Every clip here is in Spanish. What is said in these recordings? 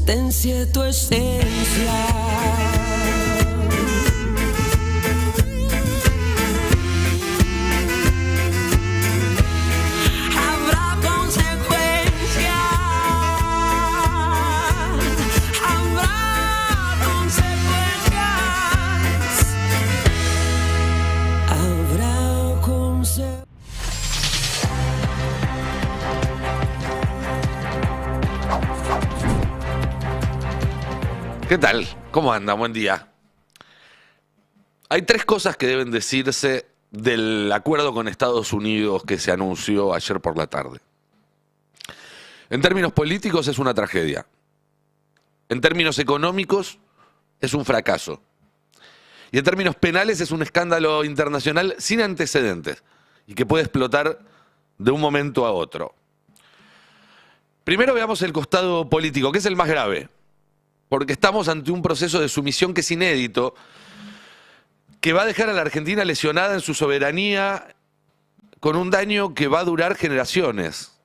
existencia, tu esencia. ¿Qué tal? ¿Cómo anda? Buen día. Hay tres cosas que deben decirse del acuerdo con Estados Unidos que se anunció ayer por la tarde. En términos políticos es una tragedia. En términos económicos es un fracaso. Y en términos penales es un escándalo internacional sin antecedentes y que puede explotar de un momento a otro. Primero veamos el costado político, que es el más grave. Porque estamos ante un proceso de sumisión que es inédito, que va a dejar a la Argentina lesionada en su soberanía con un daño que va a durar generaciones.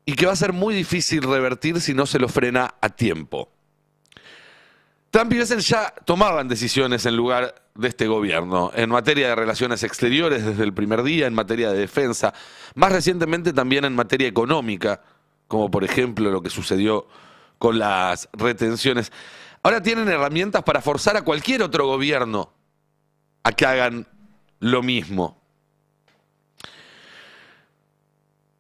Y que va a ser muy difícil revertir si no se lo frena a tiempo. Trump y Biden ya tomaban decisiones en lugar de este gobierno, en materia de relaciones exteriores desde el primer día, en materia de defensa, más recientemente también en materia económica, como por ejemplo lo que sucedió con las retenciones. Ahora tienen herramientas para forzar a cualquier otro gobierno a que hagan lo mismo.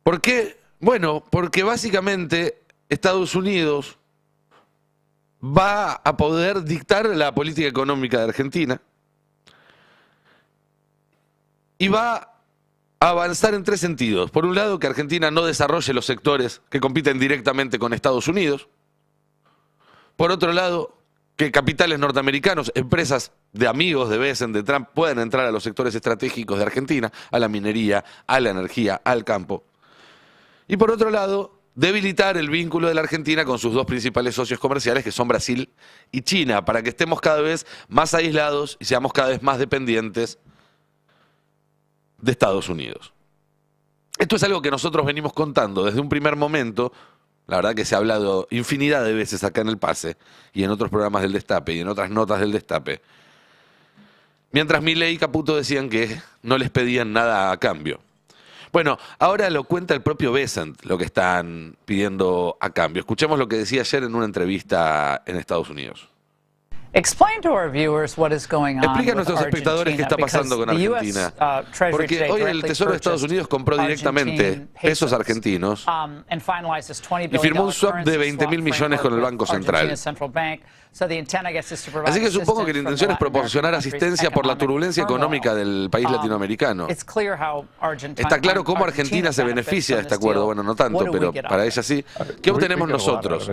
¿Por qué? Bueno, porque básicamente Estados Unidos va a poder dictar la política económica de Argentina y va a avanzar en tres sentidos. Por un lado, que Argentina no desarrolle los sectores que compiten directamente con Estados Unidos. Por otro lado, que capitales norteamericanos, empresas de amigos de Biden, de Trump, puedan entrar a los sectores estratégicos de Argentina, a la minería, a la energía, al campo. Y por otro lado, debilitar el vínculo de la Argentina con sus dos principales socios comerciales, que son Brasil y China, para que estemos cada vez más aislados y seamos cada vez más dependientes de Estados Unidos. Esto es algo que nosotros venimos contando desde un primer momento. La verdad que se ha hablado infinidad de veces acá en El Pase y en otros programas del Destape y en otras notas del Destape. Mientras Milei y Caputo decían que no les pedían nada a cambio. Bueno, ahora lo cuenta el propio Bessent, lo que están pidiendo a cambio. Escuchemos lo que decía ayer en una entrevista en Estados Unidos. Explain to our viewers what is going on. Explica a nuestros espectadores qué está pasando con Argentina. Porque hoy el Tesoro de Estados Unidos compró directamente pesos argentinos y firmó un swap de 20.000 millones con el Banco Central. Así que supongo que la intención es proporcionar asistencia por la turbulencia económica del país latinoamericano. Está claro cómo Argentina se beneficia de este acuerdo. Bueno, no tanto, pero para ella sí. ¿Qué obtenemos nosotros?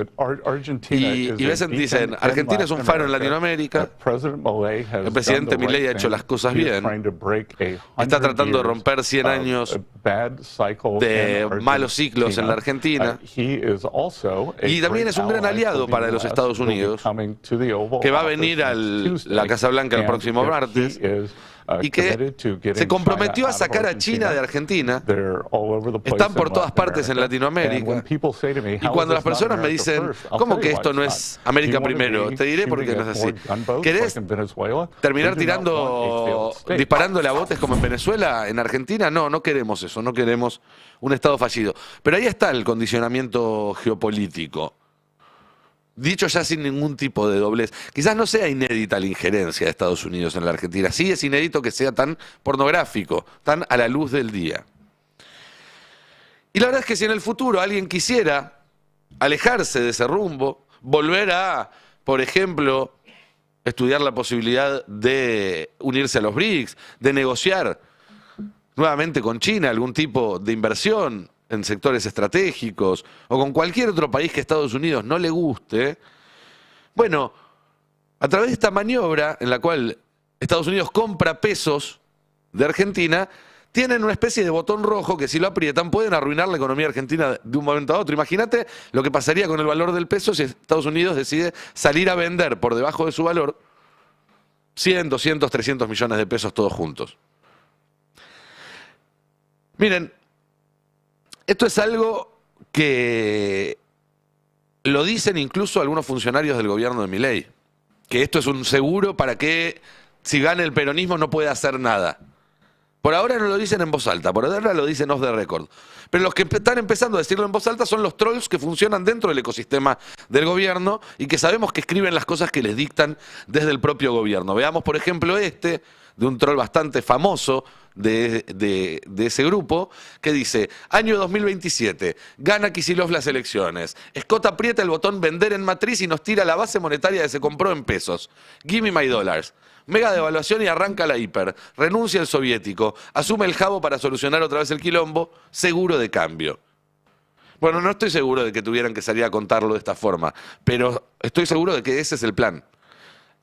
Y Bessent dicen, Argentina es un faro en Latinoamérica. El presidente Milei ha hecho las cosas bien. Está tratando de romper 100 años de malos ciclos en la Argentina. Y también es un gran aliado para los Estados Unidos, que va a venir a la Casa Blanca el próximo martes y que se comprometió a sacar a China de Argentina. Están por todas partes en Latinoamérica. Y cuando las personas me dicen, ¿cómo que esto no es América primero? Te diré por qué no es así. ¿Querés terminar disparándole a botes como en Venezuela? ¿En Argentina? No, no queremos eso, no queremos un Estado fallido. Pero ahí está el condicionamiento geopolítico. Dicho ya sin ningún tipo de doblez. Quizás no sea inédita la injerencia de Estados Unidos en la Argentina. Sí es inédito que sea tan pornográfico, tan a la luz del día. Y la verdad es que si en el futuro alguien quisiera alejarse de ese rumbo, volver a, por ejemplo, estudiar la posibilidad de unirse a los BRICS, de negociar nuevamente con China algún tipo de inversión en sectores estratégicos, o con cualquier otro país que a Estados Unidos no le guste, bueno, a través de esta maniobra en la cual Estados Unidos compra pesos de Argentina, tienen una especie de botón rojo que si lo aprietan pueden arruinar la economía argentina de un momento a otro. Imagínate lo que pasaría con el valor del peso si Estados Unidos decide salir a vender por debajo de su valor 100, 200, 300 millones de pesos todos juntos. Miren, esto es algo que Lo dicen incluso algunos funcionarios del gobierno de Milei, que esto es un seguro para que si gana el peronismo no pueda hacer nada. Por ahora no lo dicen en voz alta, por ahora lo dicen off the record. Pero los que están empezando a decirlo en voz alta son los trolls que funcionan dentro del ecosistema del gobierno y que sabemos que escriben las cosas que les dictan desde el propio gobierno. Veamos, por ejemplo, de un troll bastante famoso de ese grupo, que dice: año 2027, gana Kicillof las elecciones. Scott aprieta el botón vender en matriz y nos tira la base monetaria que se compró en pesos. Give me my dollars. Mega devaluación y arranca la hiper. Renuncia el soviético. Asume el jabo para solucionar otra vez el quilombo. Seguro de cambio. Bueno, no estoy seguro de que tuvieran que salir a contarlo de esta forma, pero estoy seguro de que ese es el plan.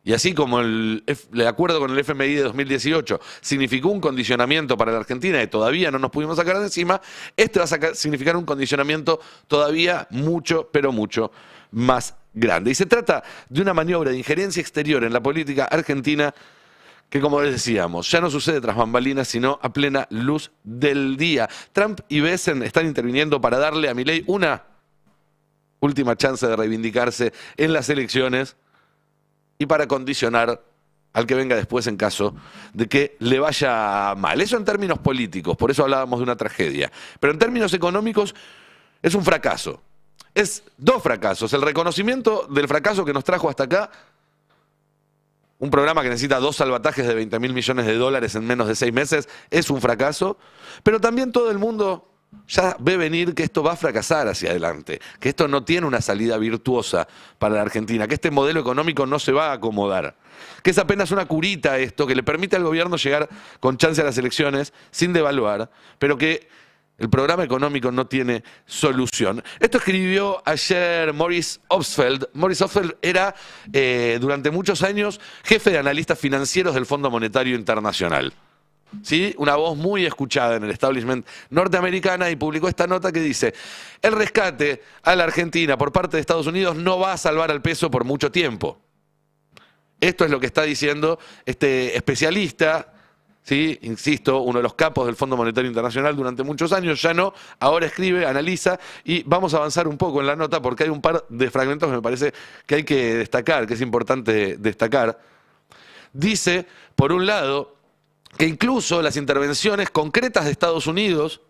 Y así como el acuerdo con el FMI de 2018 significó un condicionamiento para la Argentina y todavía no nos pudimos sacar de encima, este va a significar un condicionamiento todavía mucho, pero mucho más grande. Y se trata de una maniobra de injerencia exterior en la política argentina que, como les decíamos, ya no sucede tras bambalinas, sino a plena luz del día. Trump y Biden están interviniendo para darle a Milei una última chance de reivindicarse en las elecciones y para condicionar al que venga después en caso de que le vaya mal. Eso en términos políticos, por eso hablábamos de una tragedia. Pero en términos económicos es un fracaso. Es dos fracasos. El reconocimiento del fracaso que nos trajo hasta acá, un programa que necesita 2 salvatajes de $20.000 millones en menos de 6 meses, es un fracaso. Pero también todo el mundo ya ve venir que esto va a fracasar hacia adelante, que esto no tiene una salida virtuosa para la Argentina, que este modelo económico no se va a acomodar, que es apenas una curita esto, que le permite al gobierno llegar con chance a las elecciones sin devaluar, pero que el programa económico no tiene solución. Esto escribió ayer Maurice Obstfeld. Maurice Obstfeld era durante muchos años jefe de analistas financieros del Fondo Monetario Internacional. ¿Sí? Una voz muy escuchada en el establishment norteamericana, y publicó esta nota que dice: el rescate a la Argentina por parte de Estados Unidos no va a salvar al peso por mucho tiempo. Esto es lo que está diciendo este especialista, ¿sí? Insisto, uno de los capos del Fondo Monetario Internacional durante muchos años, ya no, ahora escribe, analiza, y vamos a avanzar un poco en la nota porque hay un par de fragmentos que me parece que hay que destacar, que es importante destacar. Dice, por un lado, que incluso las intervenciones concretas de Estados Unidos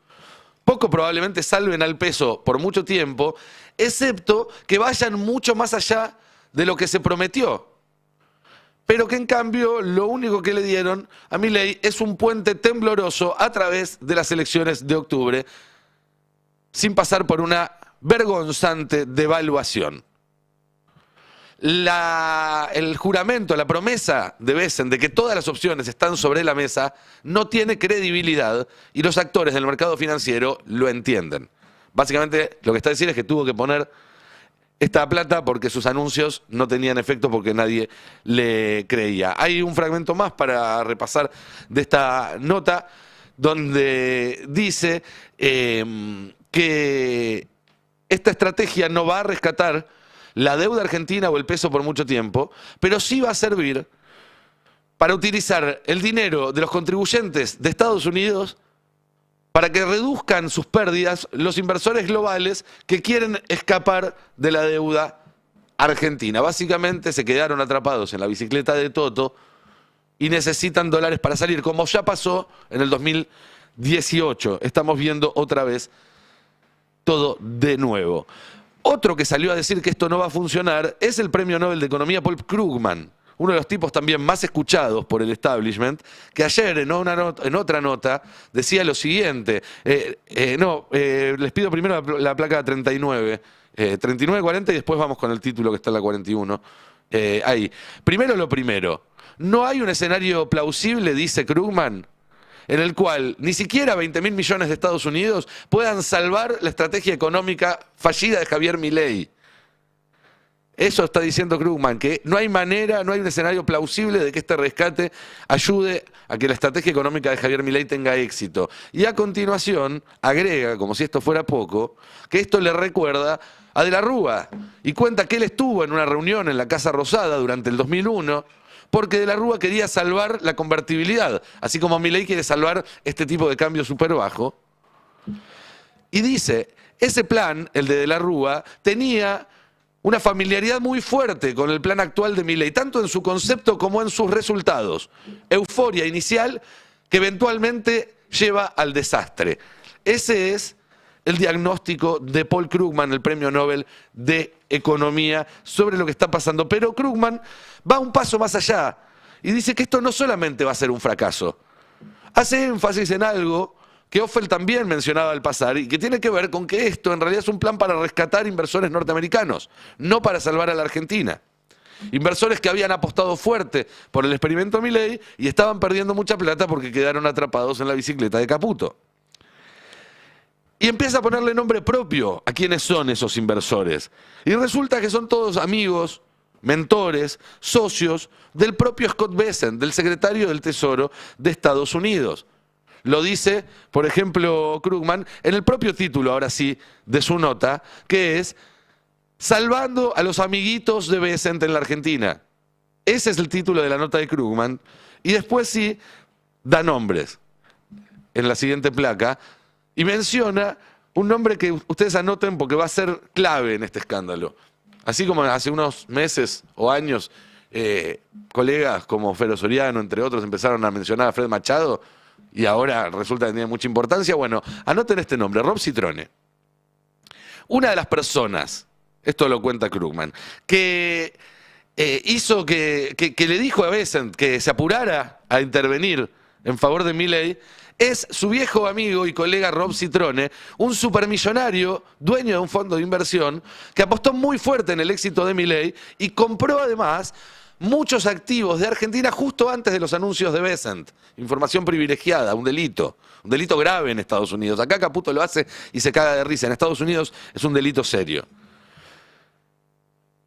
poco probablemente salven al peso por mucho tiempo, excepto que vayan mucho más allá de lo que se prometió. Pero que en cambio lo único que le dieron a Milei es un puente tembloroso a través de las elecciones de octubre, sin pasar por una vergonzante devaluación. El juramento, la promesa de Biden de que todas las opciones están sobre la mesa no tiene credibilidad, y los actores del mercado financiero lo entienden. Básicamente lo que está diciendo es que tuvo que poner esta plata porque sus anuncios no tenían efecto, porque nadie le creía. Hay un fragmento más para repasar de esta nota donde dice que esta estrategia no va a rescatar la deuda argentina o el peso por mucho tiempo, pero sí va a servir para utilizar el dinero de los contribuyentes de Estados Unidos para que reduzcan sus pérdidas los inversores globales que quieren escapar de la deuda argentina. Básicamente se quedaron atrapados en la bicicleta de Toto y necesitan dólares para salir, como ya pasó en el 2018. Estamos viendo otra vez todo de nuevo. Otro que salió a decir que esto no va a funcionar es el premio Nobel de Economía Paul Krugman, uno de los tipos también más escuchados por el establishment, que ayer en otra nota decía lo siguiente. Les pido primero la placa 39, 39-40, y después vamos con el título que está en la 41. Ahí. Primero lo primero. No hay un escenario plausible, dice Krugman, en el cual ni siquiera 20.000 millones de Estados Unidos puedan salvar la estrategia económica fallida de Javier Milei. Eso está diciendo Krugman, que no hay manera, no hay un escenario plausible de que este rescate ayude a que la estrategia económica de Javier Milei tenga éxito. Y a continuación agrega, como si esto fuera poco, que esto le recuerda a De la Rúa, y cuenta que él estuvo en una reunión en la Casa Rosada durante el 2001, porque De la Rúa quería salvar la convertibilidad, así como Milei quiere salvar este tipo de cambio súper bajo. Y dice, ese plan, el de la Rúa, tenía una familiaridad muy fuerte con el plan actual de Milei, tanto en su concepto como en sus resultados. Euforia inicial que eventualmente lleva al desastre. Ese es el diagnóstico de Paul Krugman, el premio Nobel de Economía, sobre lo que está pasando. Pero Krugman va un paso más allá y dice que esto no solamente va a ser un fracaso. Hace énfasis en algo que Ophel también mencionaba al pasar y que tiene que ver con que esto en realidad es un plan para rescatar inversores norteamericanos, no para salvar a la Argentina. Inversores que habían apostado fuerte por el experimento Milei y estaban perdiendo mucha plata porque quedaron atrapados en la bicicleta de Caputo. Y empieza a ponerle nombre propio a quiénes son esos inversores. Y resulta que son todos amigos, mentores, socios del propio Scott Bessent, del secretario del Tesoro de Estados Unidos. Lo dice, por ejemplo, Krugman, en el propio título, ahora sí, de su nota, que es Salvando a los amiguitos de Bessent en la Argentina. Ese es el título de la nota de Krugman. Y después sí, da nombres en la siguiente placa y menciona un nombre que ustedes anoten porque va a ser clave en este escándalo. Así como hace unos meses o años, colegas como Fero Soriano, entre otros, empezaron a mencionar a Fred Machado, y ahora resulta que tiene mucha importancia. Bueno, anoten este nombre, Rob Citrone. Una de las personas, esto lo cuenta Krugman, que hizo que le dijo a Bessent que se apurara a intervenir en favor de Milei, es su viejo amigo y colega Rob Citrone, un supermillonario, dueño de un fondo de inversión, que apostó muy fuerte en el éxito de Milei y compró además muchos activos de Argentina justo antes de los anuncios de Bessent. Información privilegiada, un delito grave en Estados Unidos. Acá Caputo lo hace y se caga de risa. En Estados Unidos es un delito serio.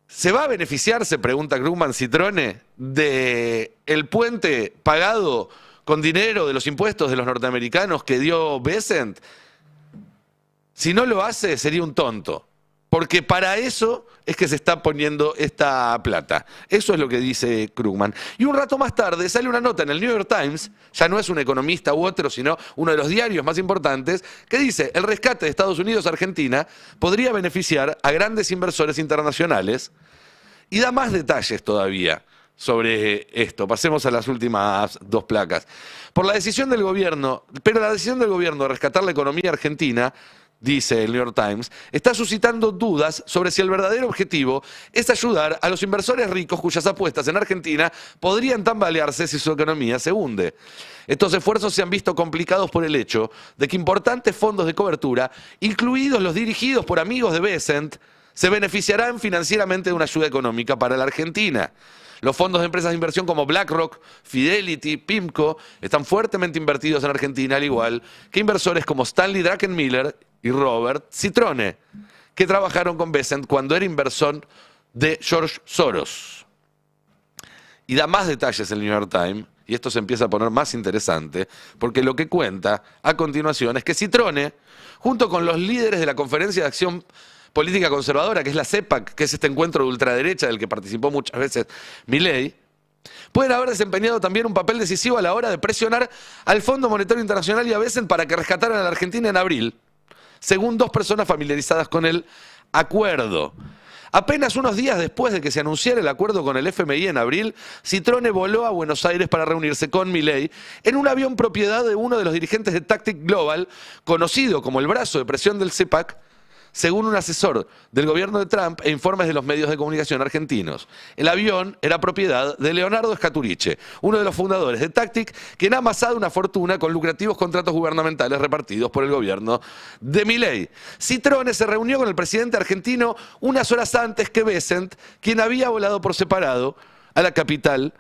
¿Se va a beneficiar, se pregunta Krugman, Citrone, del puente pagado con dinero de los impuestos de los norteamericanos que dio Bessent? Si no lo hace, sería un tonto. Porque para eso es que se está poniendo esta plata. Eso es lo que dice Krugman. Y un rato más tarde sale una nota en el New York Times, ya no es un economista u otro, sino uno de los diarios más importantes, que dice: el rescate de Estados Unidos a Argentina podría beneficiar a grandes inversores internacionales, y da más detalles todavía sobre esto. Pasemos a las últimas dos placas. Por la decisión del gobierno, pero la decisión del gobierno de rescatar la economía argentina, dice el New York Times, está suscitando dudas sobre si el verdadero objetivo es ayudar a los inversores ricos cuyas apuestas en Argentina podrían tambalearse si su economía se hunde. Estos esfuerzos se han visto complicados por el hecho de que importantes fondos de cobertura, incluidos los dirigidos por amigos de Bessent, se beneficiarán financieramente de una ayuda económica para la Argentina. Los fondos de empresas de inversión como BlackRock, Fidelity, PIMCO están fuertemente invertidos en Argentina, al igual que inversores como Stanley Druckenmiller y Robert Citrone, que trabajaron con Bessent cuando era inversor de George Soros. Y da más detalles el New York Times, y esto se empieza a poner más interesante, porque lo que cuenta a continuación es que Citrone, junto con los líderes de la Conferencia de Acción Política Conservadora, que es la CEPAC, que es este encuentro de ultraderecha del que participó muchas veces Milei, pueden haber desempeñado también un papel decisivo a la hora de presionar al Fondo Monetario Internacional y a Bessent para que rescataran a la Argentina en abril, según dos personas familiarizadas con el acuerdo. Apenas unos días después de que se anunciara el acuerdo con el FMI en abril, Citrone voló a Buenos Aires para reunirse con Milei en un avión propiedad de uno de los dirigentes de Tactic Global, conocido como el brazo de presión del CEPAC, según un asesor del gobierno de Trump e informes de los medios de comunicación argentinos. El avión era propiedad de Leonardo Scaturice, uno de los fundadores de Tactic, quien ha amasado una fortuna con lucrativos contratos gubernamentales repartidos por el gobierno de Milei. Citrone se reunió con el presidente argentino unas horas antes que Bessent, quien había volado por separado a la capital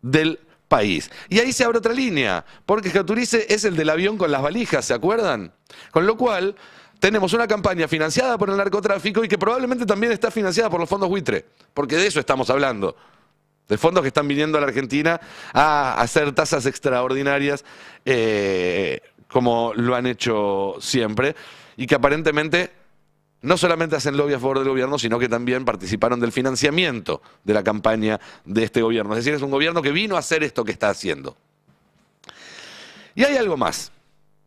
del país. Y ahí se abre otra línea, porque Scaturice es el del avión con las valijas, ¿se acuerdan? Con lo cual tenemos una campaña financiada por el narcotráfico y que probablemente también está financiada por los fondos buitre, porque de eso estamos hablando, de fondos que están viniendo a la Argentina a hacer tasas extraordinarias, como lo han hecho siempre, y que aparentemente no solamente hacen lobby a favor del gobierno, sino que también participaron del financiamiento de la campaña de este gobierno. Es decir, es un gobierno que vino a hacer esto que está haciendo. Y hay algo más.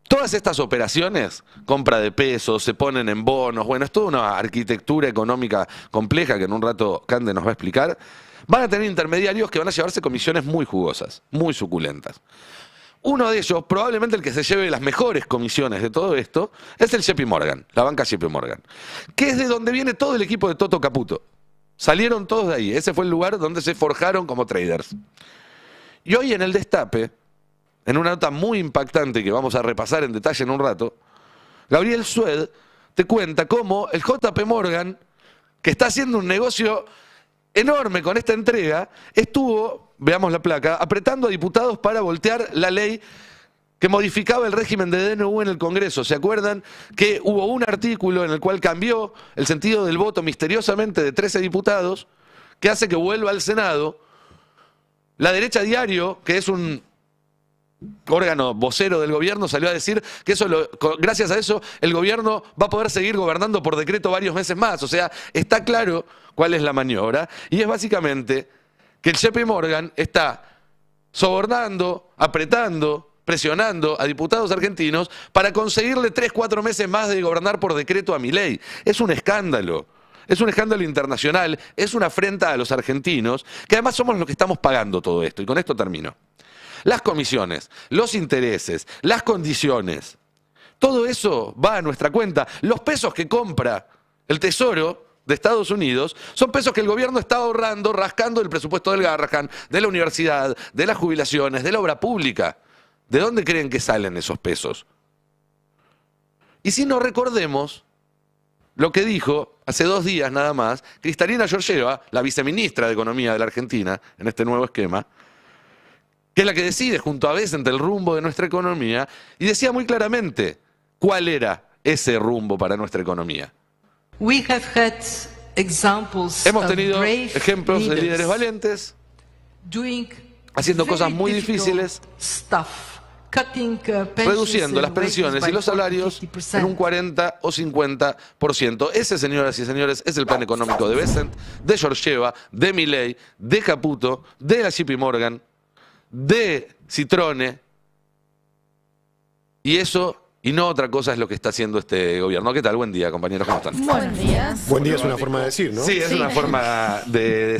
Todas estas operaciones, compra de pesos, se ponen en bonos, bueno, es toda una arquitectura económica compleja que en un rato Cande nos va a explicar, van a tener intermediarios que van a llevarse comisiones muy jugosas, muy suculentas. Uno de ellos, probablemente el que se lleve las mejores comisiones de todo esto, es el JP Morgan, la banca JP Morgan, que es de donde viene todo el equipo de Toto Caputo. Salieron todos de ahí, ese fue el lugar donde se forjaron como traders. Y hoy en el Destape, en una nota muy impactante que vamos a repasar en detalle en un rato, Gabriel Sued te cuenta cómo el JP Morgan, que está haciendo un negocio enorme con esta entrega, estuvo, veamos la placa, apretando a diputados para voltear la ley que modificaba el régimen de DNU en el Congreso. ¿Se acuerdan que hubo un artículo en el cual cambió el sentido del voto misteriosamente de 13 diputados, que hace que vuelva al Senado? La Derecha Diario, que es un órgano vocero del gobierno, salió a decir que gracias a eso el gobierno va a poder seguir gobernando por decreto varios meses más. O sea, está claro cuál es la maniobra, y es básicamente que el JP Morgan está sobornando, apretando, presionando a diputados argentinos para conseguirle 3-4 meses más de gobernar por decreto a Milei. Es un escándalo. Es un escándalo internacional, es una afrenta a los argentinos, que además somos los que estamos pagando todo esto. Y con esto termino. Las comisiones, los intereses, las condiciones, todo eso va a nuestra cuenta. Los pesos que compra el Tesoro de Estados Unidos son pesos que el gobierno está ahorrando, rascando el presupuesto del Garrahan, de la universidad, de las jubilaciones, de la obra pública. ¿De dónde creen que salen esos pesos? Y si no, recordemos lo que dijo hace 2 días nada más Cristalina Georgieva, la viceministra de Economía de la Argentina, en este nuevo esquema, que es la que decide junto a Vicente el rumbo de nuestra economía, y decía muy claramente cuál era ese rumbo para nuestra economía. Hemos tenido ejemplos de líderes valientes haciendo cosas muy difíciles, reduciendo las pensiones y los salarios en un 40 o 50%. Ese, señoras y señores, es el plan económico de Vicente, de Georgieva, de Milei, de Caputo, de la JP Morgan, de Citrone, y eso y no otra cosa es lo que está haciendo este gobierno. ¿Qué tal? Buen día, compañeros, ¿cómo están? Buen día. Buen día es una forma de decir, ¿no? Sí, es una forma de